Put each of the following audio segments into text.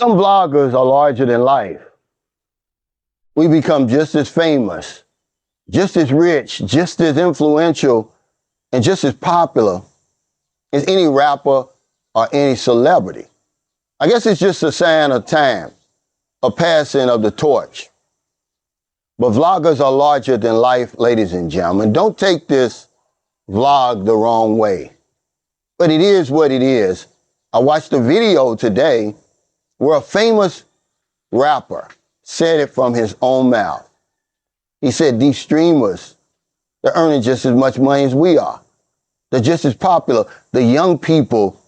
Some vloggers are larger than life. We become just as famous, just as rich, just as influential, and just as popular as any rapper or any celebrity. I guess it's just a sign of time, a passing of the torch. But vloggers are larger than life, ladies and gentlemen. Don't take this vlog the wrong way. But it is what it is. I watched a video today where a famous rapper said it from his own mouth. He said, these streamers, they're earning just as much money as we are. They're just as popular. The young people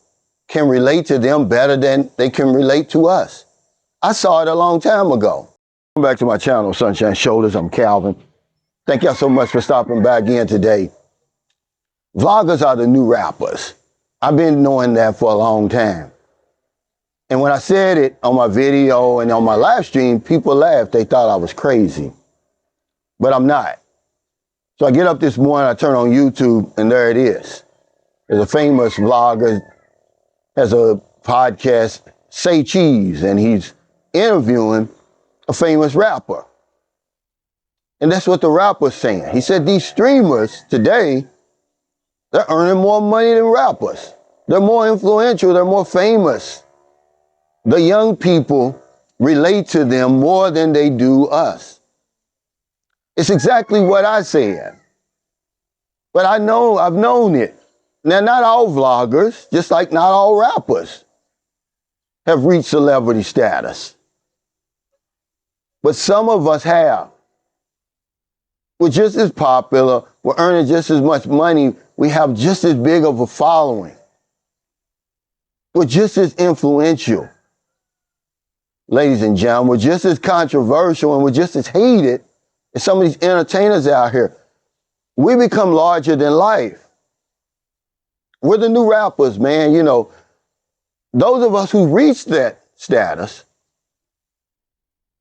can relate to them better than they can relate to us. I saw it a long time ago. Welcome back to my channel, Sunshine Shoulders. I'm Calvin. Thank y'all so much for stopping by again today. Vloggers are the new rappers. I've been knowing that for a long time. And when I said it on my video and on my live stream, people laughed. They thought I was crazy. But I'm not. So I get up this morning, I turn on YouTube, and there it is. There's a famous vlogger, has a podcast, Say Cheese, and he's interviewing a famous rapper. And that's what the rapper's saying. He said these streamers today, they're earning more money than rappers. They're more influential, they're more famous. The young people relate to them more than they do us. It's exactly what I said. But I've known it. Now, not all vloggers, just like not all rappers, have reached celebrity status. But some of us have. We're just as popular, we're earning just as much money, we have just as big of a following. We're just as influential. Ladies and gentlemen, we're just as controversial and we're just as hated as some of these entertainers out here. We become larger than life. We're the new rappers, man. You know, those of us who reached that status,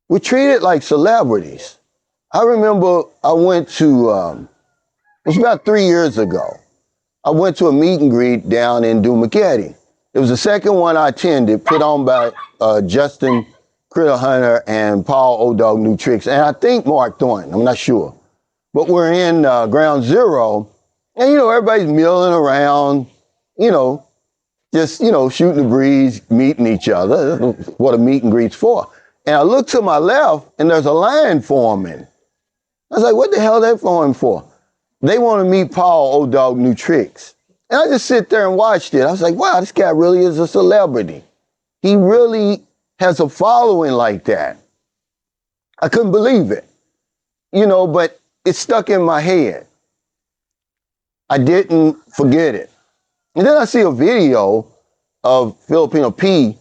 we're treated like celebrities. I remember I went to, it was about 3 years ago. I went to a meet and greet down in Dumaguete. It was the second one I attended, put on by Justin Critter Hunter and Paul O-Dog New Tricks, and I think Mark Thornton, I'm not sure. But we're in Ground Zero, and, you know, everybody's milling around, you know, just, you know, shooting the breeze, meeting each other. That's what a meet and greet's for. And I look to my left, and there's a line forming. I was like, what the hell are they forming for? They want to meet Paul O-Dog New Tricks. And I just sit there and watched it. I was like, wow, this guy really is a celebrity. He really has a following like that. I couldn't believe it, you know, but it stuck in my head. I didn't forget it. And then I see a video of Filipino P,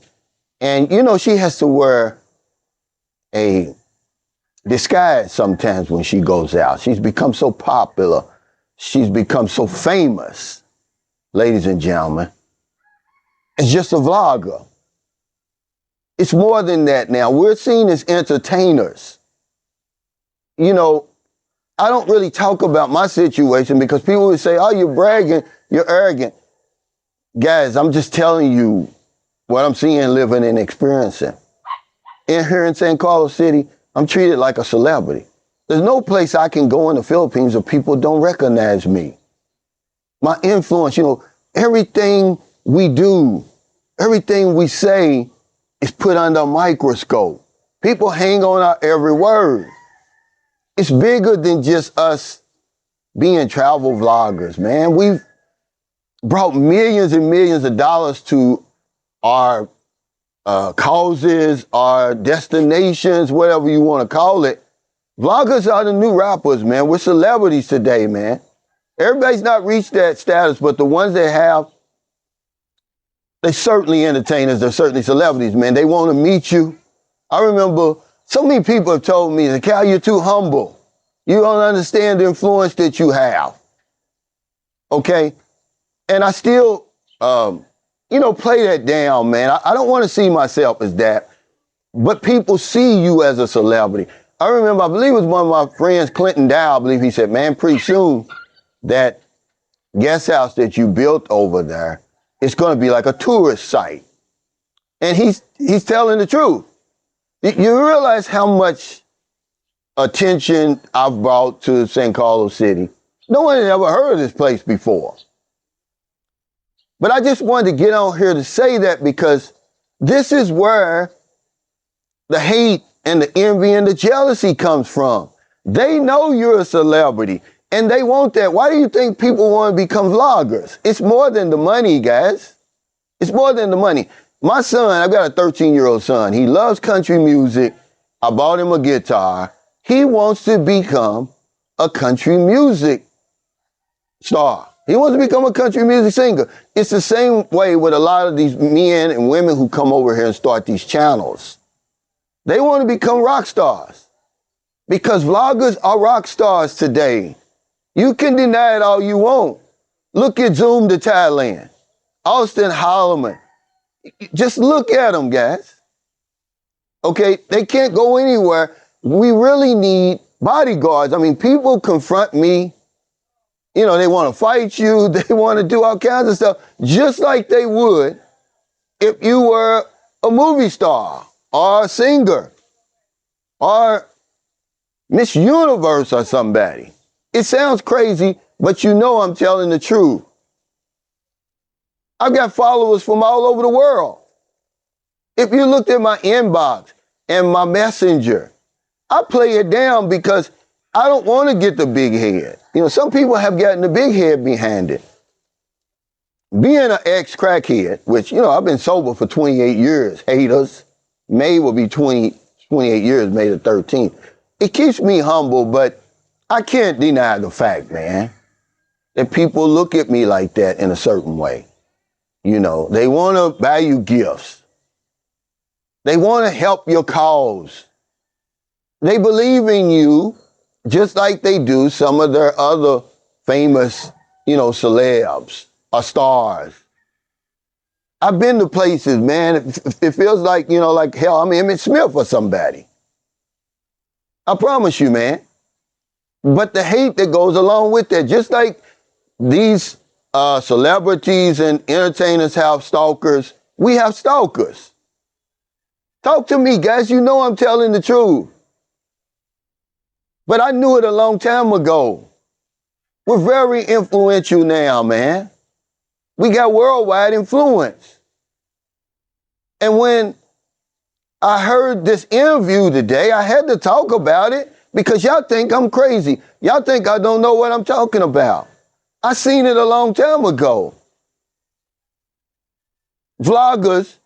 and, you know, she has to wear a disguise sometimes when she goes out. She's become so popular. She's become so famous, ladies and gentlemen. It's just a vlogger. It's more than that now. We're seen as entertainers. You know, I don't really talk about my situation because people would say, oh, you're bragging, you're arrogant. Guys, I'm just telling you what I'm seeing, living, and experiencing. In here in San Carlos City, I'm treated like a celebrity. There's no place I can go in the Philippines where people don't recognize me. My influence, you know, everything we do, everything we say is put under a microscope. People hang on our every word. It's bigger than just us being travel vloggers, man. We've brought millions and millions of dollars to our causes, our destinations, whatever you want to call it. Vloggers are the new rappers, man. We're celebrities today, man. Everybody's not reached that status, but the ones that have, they're certainly entertainers. They're certainly celebrities, man. They want to meet you. I remember so many people have told me, Cal, you're too humble. You don't understand the influence that you have. Okay? And I still, you know, play that down, man. I don't want to see myself as that, but people see you as a celebrity. I remember, I believe it was one of my friends, Clinton Dow, I believe he said, man, pretty soon that guest house that you built over there, it's going to be like a tourist site. And he's telling the truth. You realize how much attention I've brought to San Carlos City. No one had ever heard of this place before. But I just wanted to get on here to say that because this is where the hate and the envy and the jealousy comes from. They know you're a celebrity and they want that. Why do you think people want to become vloggers? It's more than the money, guys. It's more than the money. My son, I've got a 13-year-old son. He loves country music. I bought him a guitar. He wants to become a country music star. He wants to become a country music singer. It's the same way with a lot of these men and women who come over here and start these channels. They want to become rock stars because vloggers are rock stars today. You can deny it all you want. Look at Zoom to Thailand, Austin Holloman. Just look at them, guys. Okay, they can't go anywhere. We really need bodyguards. I mean, people confront me. You know, they want to fight you. They want to do all kinds of stuff, just like they would if you were a movie star or a singer or Miss Universe or somebody. It sounds crazy, but you know I'm telling the truth. I've got followers from all over the world. If you looked at my inbox and my messenger, I play it down because I don't want to get the big head. You know, some people have gotten the big head behind it. Being an ex-crackhead, which, you know, I've been sober for 28 years, haters. May will be 28 years, May the 13th. It keeps me humble, but I can't deny the fact, man, that people look at me like that in a certain way. You know, they want to buy you gifts. They want to help your cause. They believe in you just like they do some of their other famous, you know, celebs or stars. I've been to places, man, it feels like, you know, like hell, I'm Emmett Smith or somebody. I promise you, man. But the hate that goes along with that, just like these celebrities and entertainers have stalkers, we have stalkers. Talk to me, guys. You know I'm telling the truth. But I knew it a long time ago. We're very influential now, man. We got worldwide influence. And when I heard this interview today, I had to talk about it because y'all think I'm crazy. Y'all think I don't know what I'm talking about. I seen it a long time ago. Vloggers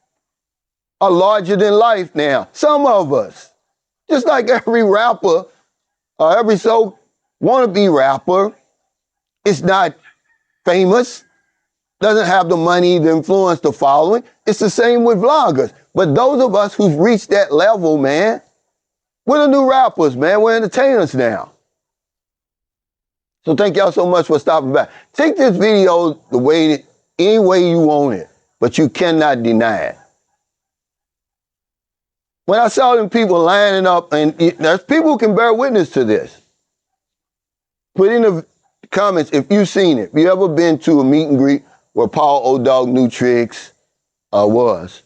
are larger than life now. Some of us. Just like every rapper or every wannabe rapper is not famous, doesn't have the money to influence the following. It's the same with vloggers. But those of us who've reached that level, man, we're the new rappers, man. We're entertainers now. So thank y'all so much for stopping by. Take this video any way you want it, but you cannot deny it. When I saw them people lining up, and there's people who can bear witness to this. Put in the comments if you've seen it. If you ever been to a meet and greet where Paul O-Dog Nutrix was,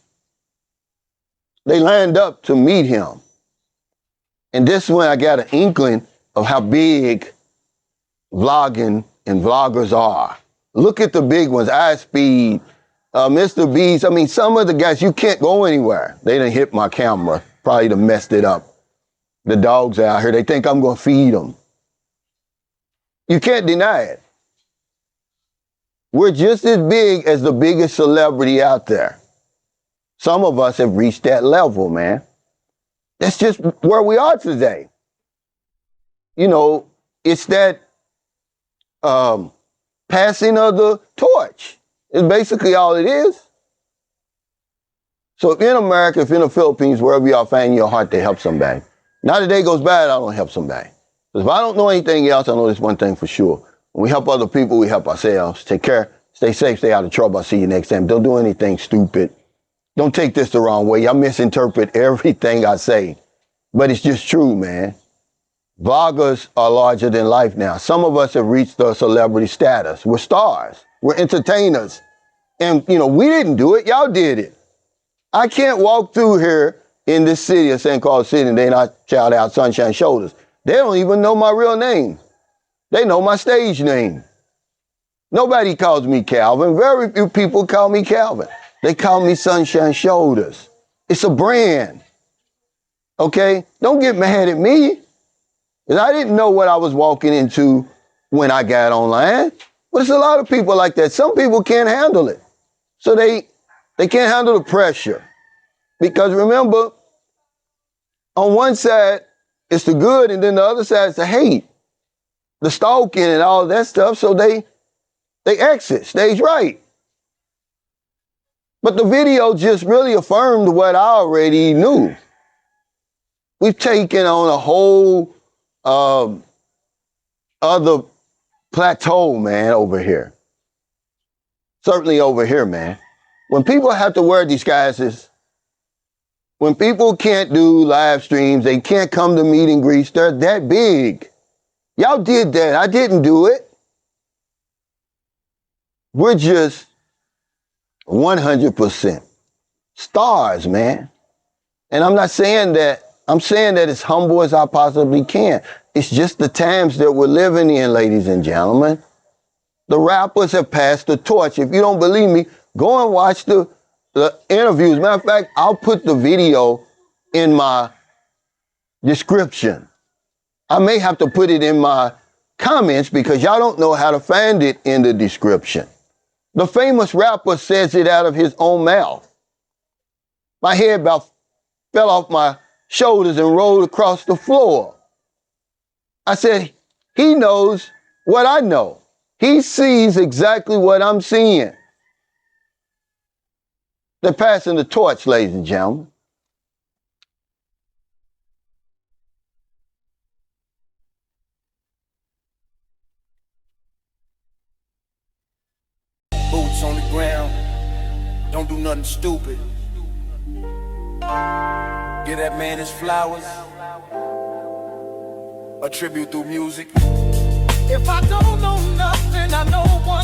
they lined up to meet him. And this is when I got an inkling of how big vlogging and vloggers are. Look at the big ones, iSpeed, Mr. Beast. I mean, some of the guys, you can't go anywhere. They done hit my camera, probably done messed it up. The dogs out here, they think I'm gonna feed them. You can't deny it. We're just as big as the biggest celebrity out there. Some of us have reached that level, man. That's just where we are today. You know, it's that passing of the torch. It's basically all it is. So if you're in America, if you're in the Philippines, wherever y'all find your heart to help somebody. Not a day goes by that I don't help somebody. Because if I don't know anything else, I know this one thing for sure. When we help other people, we help ourselves. Take care, stay safe, stay out of trouble. I'll see you next time. Don't do anything stupid. Don't take this the wrong way. Y'all misinterpret everything I say. But it's just true, man. Vloggers are larger than life now. Some of us have reached the celebrity status. We're stars. We're entertainers. And, you know, we didn't do it. Y'all did it. I can't walk through here in this city, a St. Carl City, and they not shout out Sunshine Shoulders. They don't even know my real name. They know my stage name. Nobody calls me Calvin. Very few people call me Calvin. They call me Sunshine Shoulders. It's a brand. Okay? Don't get mad at me. Because I didn't know what I was walking into when I got online. But it's a lot of people like that. Some people can't handle it. So they can't handle the pressure. Because remember, on one side, it's the good, and then the other side is the hate, the stalking and all that stuff. So they exit stage right. But the video just really affirmed what I already knew. We've taken on a whole other plateau, man, over here. Certainly over here, man. When people have to wear disguises, when people can't do live streams, they can't come to meet and greets, they're that big. Y'all did that. I didn't do it. We're just 100% stars, man. And I'm not saying that, I'm saying that as humble as I possibly can. It's just the times that we're living in, ladies and gentlemen. The rappers have passed the torch. If you don't believe me, go and watch the interviews. Matter of fact, I'll put the video in my description. I may have to put it in my comments because y'all don't know how to find it in the description. The famous rapper says it out of his own mouth. My head about fell off my shoulders and rolled across the floor. I said, he knows what I know. He sees exactly what I'm seeing. They're passing the torch, ladies and gentlemen. Boots on the ground, don't do nothing stupid. Give that man his flowers, a tribute through music. If I don't know nothing, I know one